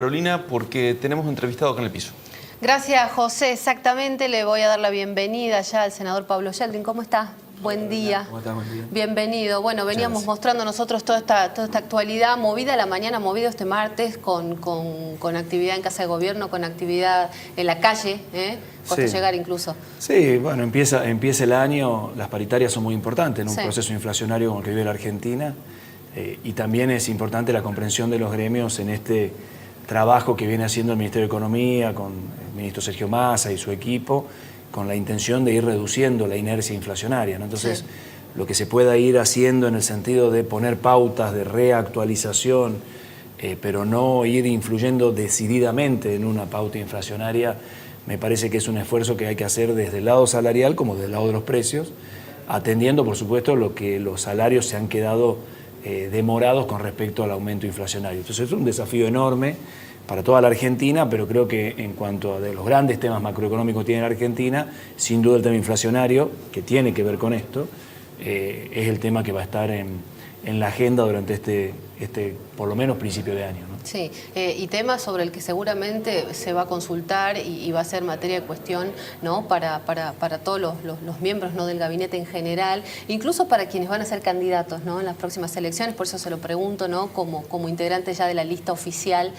Carolina, porque tenemos entrevistado acá en el piso. Gracias, José. Exactamente, le voy a dar la bienvenida ya al senador Pablo Yeldin. ¿Cómo está? Buen día. ¿Cómo estás? Buen día. Bienvenido. Bueno, veníamos mostrando nosotros toda esta actualidad movida a la mañana, movido este martes con actividad en Casa de Gobierno, con actividad en la calle, costó llegar incluso. Sí, bueno, empieza el año, las paritarias son muy importantes en un proceso inflacionario como el que vive la Argentina, y también es importante la comprensión de los gremios en este trabajo que viene haciendo el Ministerio de Economía con el ministro Sergio Massa y su equipo, con la intención de ir reduciendo la inercia inflacionaria, ¿no? Entonces, lo que se pueda ir haciendo en el sentido de poner pautas de reactualización, pero no ir influyendo decididamente en una pauta inflacionaria, me parece que es un esfuerzo que hay que hacer desde el lado salarial como desde el lado de los precios, atendiendo, por supuesto, lo que los salarios se han quedado demorados con respecto al aumento inflacionario. Entonces es un desafío enorme para toda la Argentina, pero creo que en cuanto a los grandes temas macroeconómicos que tiene la Argentina, sin duda el tema inflacionario, que tiene que ver con esto, es el tema que va a estar en la agenda durante este por lo menos principio de año, ¿no? Sí, y tema sobre el que seguramente se va a consultar y va a ser materia de cuestión, ¿no? para todos los miembros, ¿no? del gabinete en general, incluso para quienes van a ser candidatos, ¿no? en las próximas elecciones. Por eso se lo pregunto, ¿no? como integrante ya de la lista oficial,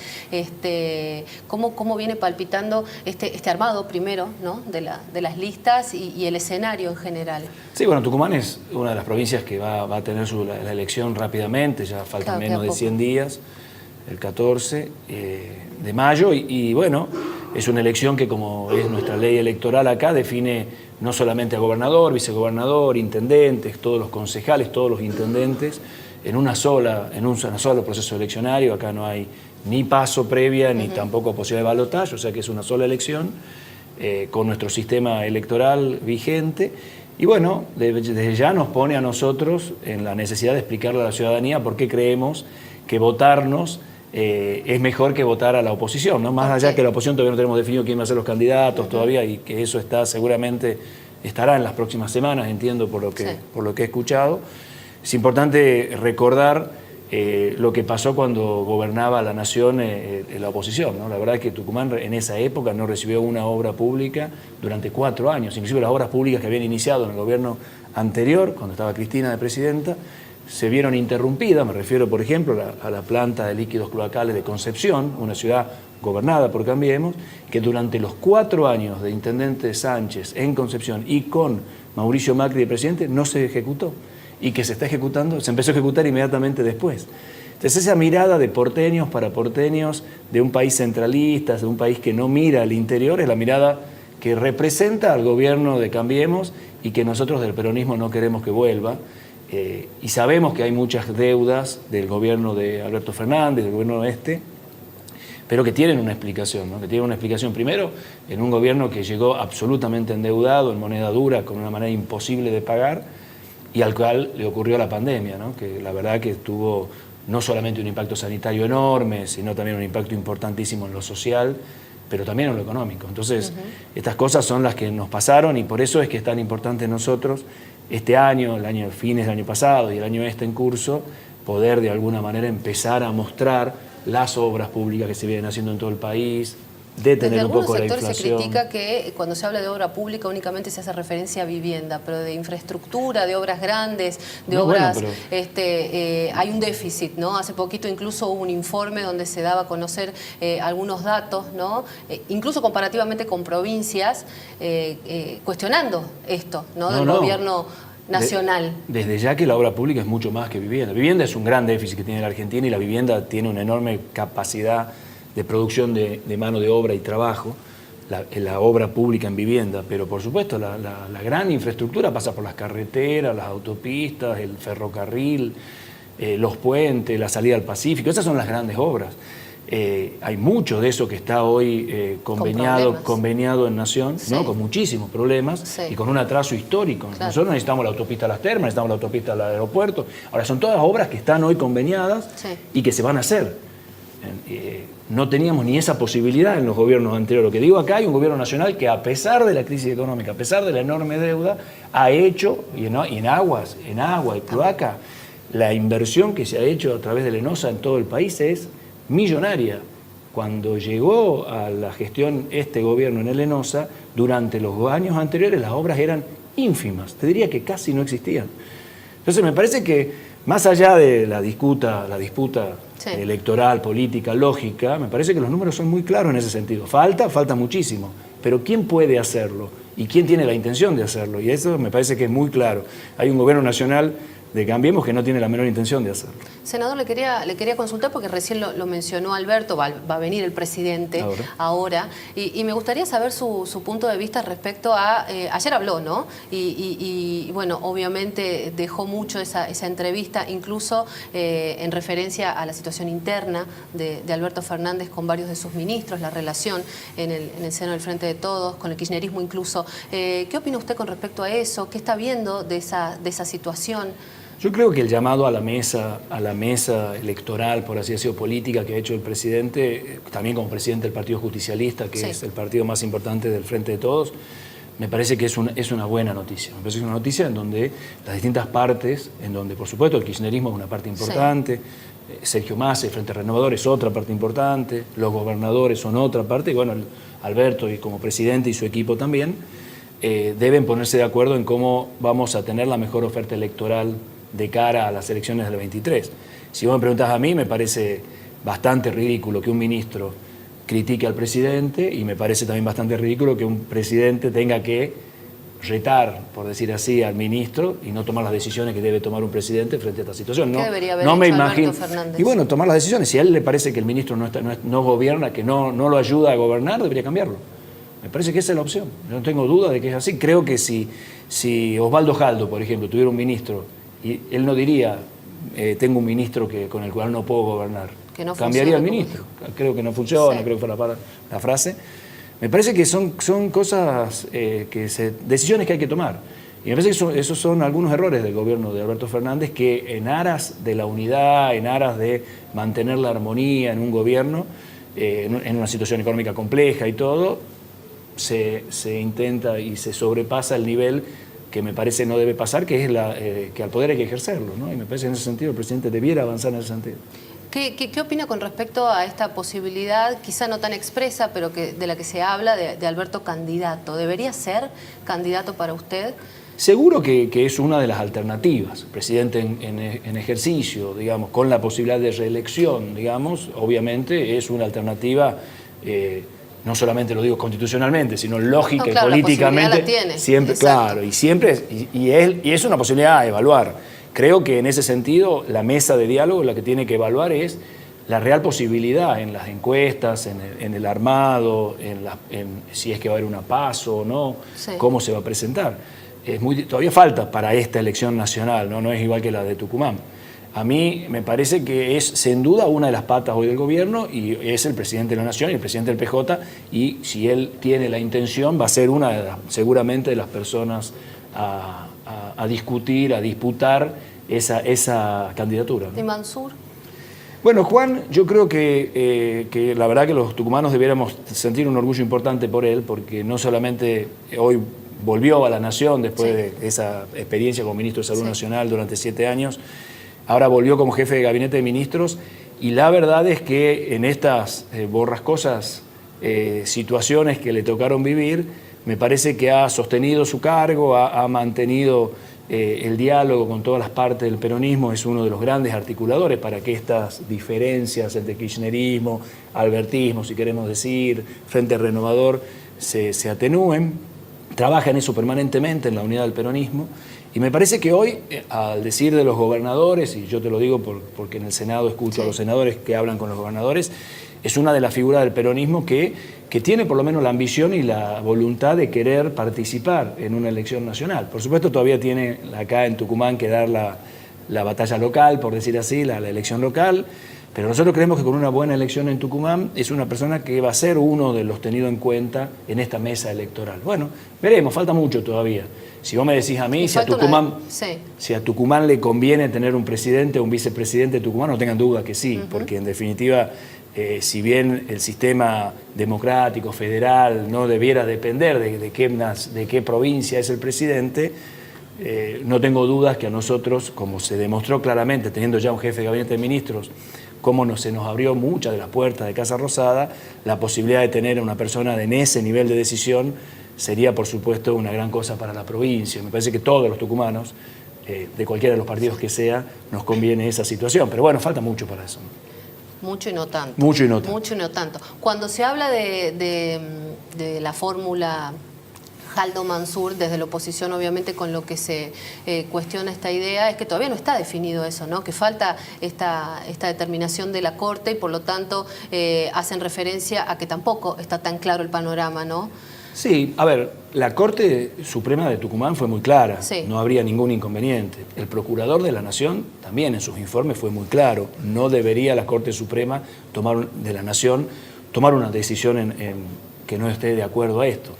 ¿cómo viene palpitando este armado primero, ¿no? de las listas y el escenario en general? Sí, bueno, Tucumán es una de las provincias que va a tener la elección rápidamente, ya faltan menos de 100 días, el 14 de mayo, y bueno, es una elección que, como es nuestra ley electoral acá, define no solamente a gobernador, vicegobernador, intendentes, todos los concejales, todos los intendentes, en un solo proceso eleccionario. Acá no hay ni paso previa, ni tampoco posibilidad de balotaje, o sea que es una sola elección, con nuestro sistema electoral vigente. Y bueno, desde ya nos pone a nosotros en la necesidad de explicarle a la ciudadanía por qué creemos que votarnos es mejor que votar a la oposición, ¿no? Más allá que la oposición todavía no tenemos definido quién va a ser los candidatos todavía, y que eso seguramente estará en las próximas semanas, entiendo por lo que he escuchado. Es importante recordar lo que pasó cuando gobernaba la nación la oposición, ¿no? La verdad es que Tucumán en esa época no recibió una obra pública durante 4 años, inclusive las obras públicas que habían iniciado en el gobierno anterior, cuando estaba Cristina de presidenta, se vieron interrumpidas. Me refiero, por ejemplo, a la planta de líquidos cloacales de Concepción, una ciudad gobernada por Cambiemos, que durante los 4 años de intendente Sánchez en Concepción y con Mauricio Macri de presidente no se ejecutó, y que se empezó a ejecutar inmediatamente después. Entonces, esa mirada de porteños para porteños, de un país centralista, de un país que no mira al interior, es la mirada que representa al gobierno de Cambiemos y que nosotros del peronismo no queremos que vuelva. Y sabemos que hay muchas deudas del gobierno de Alberto Fernández, del gobierno pero que tienen una explicación, ¿no? Que tienen una explicación primero en un gobierno que llegó absolutamente endeudado, en moneda dura, con una manera imposible de pagar, y al cual le ocurrió la pandemia, ¿no? Que la verdad que tuvo no solamente un impacto sanitario enorme, sino también un impacto importantísimo en lo social, pero también en lo económico. Entonces, estas cosas son las que nos pasaron, y por eso es que es tan importante nosotros este año, fines del año pasado y el año en curso, poder de alguna manera empezar a mostrar las obras públicas que se vienen haciendo en todo el país, detener un poco la inflación. Desde algunos sectores se critica que cuando se habla de obra pública únicamente se hace referencia a vivienda, pero de infraestructura, de obras grandes, de obras, hay un déficit, ¿no? Hace poquito incluso hubo un informe donde se daba a conocer algunos datos, ¿no? Incluso comparativamente con provincias, cuestionando esto, ¿no? Del gobierno nacional. Desde ya que la obra pública es mucho más que vivienda. Vivienda es un gran déficit que tiene la Argentina, y la vivienda tiene una enorme capacidad de producción de mano de obra y trabajo, la obra pública en vivienda, pero por supuesto la gran infraestructura pasa por las carreteras, las autopistas, el ferrocarril, los puentes, la salida al Pacífico. Esas son las grandes obras. Hay mucho de eso que está hoy conveniado en Nación, ¿no? Con muchísimos problemas y con un atraso histórico. Nosotros necesitamos la autopista a las Termas, necesitamos la autopista al aeropuerto. Ahora, son todas obras que están hoy conveniadas y que se van a hacer. No teníamos ni esa posibilidad en los gobiernos anteriores. Lo que digo acá, hay un gobierno nacional que, a pesar de la crisis económica, a pesar de la enorme deuda, ha hecho, y en agua y cloaca, la inversión que se ha hecho a través de Lenosa en todo el país es millonaria. cuando llegó a la gestión este gobierno en el ENOSA, durante los años anteriores las obras eran ínfimas, te diría que casi no existían. Entonces me parece que más allá de la disputa sí, electoral, política, lógica, me parece que los números son muy claros en ese sentido. Falta muchísimo, pero ¿quién puede hacerlo? ¿Y quién tiene la intención de hacerlo? Y eso me parece que es muy claro. Hay un gobierno nacional de Cambiemos que no tiene la menor intención de hacerlo. Senador, le quería consultar porque recién lo mencionó Alberto, va a venir el presidente ahora y me gustaría saber su punto de vista respecto a, ayer habló, ¿no? Y bueno, obviamente dejó mucho esa entrevista, incluso en referencia a la situación interna de Alberto Fernández con varios de sus ministros, la relación en el seno del Frente de Todos, con el kirchnerismo incluso. ¿Qué opina usted con respecto a eso? ¿Qué está viendo de esa situación? Yo creo que el llamado a la mesa electoral, por así decirlo, política que ha hecho el presidente, también como presidente del Partido Justicialista, que sí, es el partido más importante del Frente de Todos, me parece que es una buena noticia. Me parece que es una noticia en donde las distintas partes, en donde por supuesto el kirchnerismo es una parte importante, sí, Sergio Massa, el Frente Renovador es otra parte importante, los gobernadores son otra parte, y bueno, Alberto y como presidente y su equipo también, deben ponerse de acuerdo en cómo vamos a tener la mejor oferta electoral de cara a las elecciones del 23. Si vos me preguntás a mí, me parece bastante ridículo que un ministro critique al presidente y me parece también bastante ridículo que un presidente tenga que retar, por decir así, al ministro y no tomar las decisiones que debe tomar un presidente frente a esta situación. ¿Qué debería haber no me hecho imagino. Alberto Fernández? Y bueno, tomar las decisiones. Si a él le parece que el ministro no gobierna, que no lo ayuda a gobernar, debería cambiarlo. Me parece que esa es la opción. Yo no tengo duda de que es así. Creo que si Osvaldo Jaldo, por ejemplo, tuviera un ministro y él no diría, tengo un ministro con el cual no puedo gobernar. Que no cambiaría al funciona, ministro. Creo que no funciona, sí, creo que fue la frase. Me parece que son cosas, decisiones que hay que tomar. Y me parece que esos son algunos errores del gobierno de Alberto Fernández que en aras de la unidad, en aras de mantener la armonía en un gobierno, en una situación económica compleja y todo, se intenta y se sobrepasa el nivel que me parece no debe pasar, que es que al poder hay que ejercerlo, ¿no? Y me parece que en ese sentido el presidente debiera avanzar en ese sentido. ¿Qué opina con respecto a esta posibilidad, quizá no tan expresa, pero de la que se habla, de Alberto candidato? ¿Debería ser candidato para usted? Seguro que es una de las alternativas. Presidente en ejercicio, digamos, con la posibilidad de reelección, digamos, obviamente es una alternativa. No solamente lo digo constitucionalmente, sino lógica, no, claro, y políticamente. La tiene. Siempre, claro, y es una posibilidad a evaluar. Creo que en ese sentido la mesa de diálogo la que tiene que evaluar es la real posibilidad en las encuestas, en el armado, si es que va a haber una PASO o no, sí, cómo se va a presentar. Todavía falta para esta elección nacional, no es igual que la de Tucumán. A mí me parece que es sin duda una de las patas hoy del gobierno y es el presidente de la Nación y el presidente del PJ, y si él tiene la intención va a ser seguramente de las personas a discutir, a disputar esa candidatura, ¿no? ¿Y Mansur? Bueno, Juan, yo creo que la verdad que los tucumanos debiéramos sentir un orgullo importante por él, porque no solamente hoy volvió a la Nación después, sí, de esa experiencia como ministro de Salud, sí, Nacional durante 7 años, ahora volvió como jefe de gabinete de ministros y la verdad es que en estas borrascosas situaciones que le tocaron vivir, me parece que ha sostenido su cargo, ha mantenido el diálogo con todas las partes del peronismo, es uno de los grandes articuladores para que estas diferencias entre kirchnerismo, albertismo, si queremos decir, Frente Renovador, se atenúen. Trabaja en eso permanentemente, en la unidad del peronismo. Y me parece que hoy, al decir de los gobernadores, y yo te lo digo porque en el Senado escucho, sí, a los senadores que hablan con los gobernadores, es una de las figuras del peronismo que tiene por lo menos la ambición y la voluntad de querer participar en una elección nacional. Por supuesto todavía tiene acá en Tucumán que dar la batalla local, por decir así, la elección local, pero nosotros creemos que con una buena elección en Tucumán es una persona que va a ser uno de los tenidos en cuenta en esta mesa electoral. Bueno, veremos, falta mucho todavía. Si vos me decís a mí, si a Tucumán le conviene tener un presidente o un vicepresidente de Tucumán, no tengan duda que sí, porque en definitiva, si bien el sistema democrático, federal, no debiera depender de qué provincia es el presidente, no tengo dudas que a nosotros, como se demostró claramente, teniendo ya un jefe de gabinete de ministros cómo se nos abrió muchas de las puertas de Casa Rosada, la posibilidad de tener a una persona en ese nivel de decisión sería, por supuesto, una gran cosa para la provincia. Me parece que todos los tucumanos, de cualquiera de los partidos que sea, nos conviene esa situación. Pero bueno, falta mucho para eso. Mucho y no tanto. Mucho y no tanto. Mucho y no tanto. Cuando se habla de la fórmula Jaldo Mansur, desde la oposición, obviamente, con lo que se cuestiona esta idea, es que todavía no está definido eso, ¿no? Que falta esta determinación de la Corte y, por lo tanto, hacen referencia a que tampoco está tan claro el panorama, ¿no? Sí, a ver, la Corte Suprema de Tucumán fue muy clara, sí. No habría ningún inconveniente. El Procurador de la Nación también en sus informes fue muy claro, no debería la Corte Suprema de la Nación tomar una decisión que no esté de acuerdo a esto.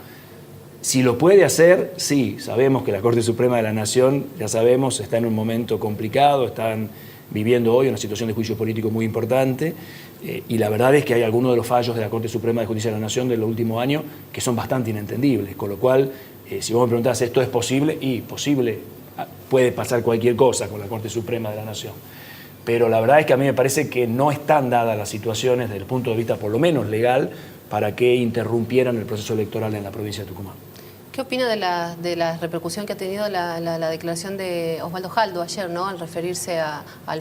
Si lo puede hacer, sí, sabemos que la Corte Suprema de la Nación, ya sabemos, está en un momento complicado, están viviendo hoy una situación de juicio político muy importante, y la verdad es que hay algunos de los fallos de la Corte Suprema de Justicia de la Nación de los últimos años que son bastante inentendibles, con lo cual, si vos me preguntás, ¿esto es posible? Y posible, puede pasar cualquier cosa con la Corte Suprema de la Nación. Pero la verdad es que a mí me parece que no están dadas las situaciones desde el punto de vista, por lo menos legal, para que interrumpieran el proceso electoral en la provincia de Tucumán. ¿Qué opina de la repercusión que ha tenido la declaración de Osvaldo Jaldo ayer, ¿no? Al referirse al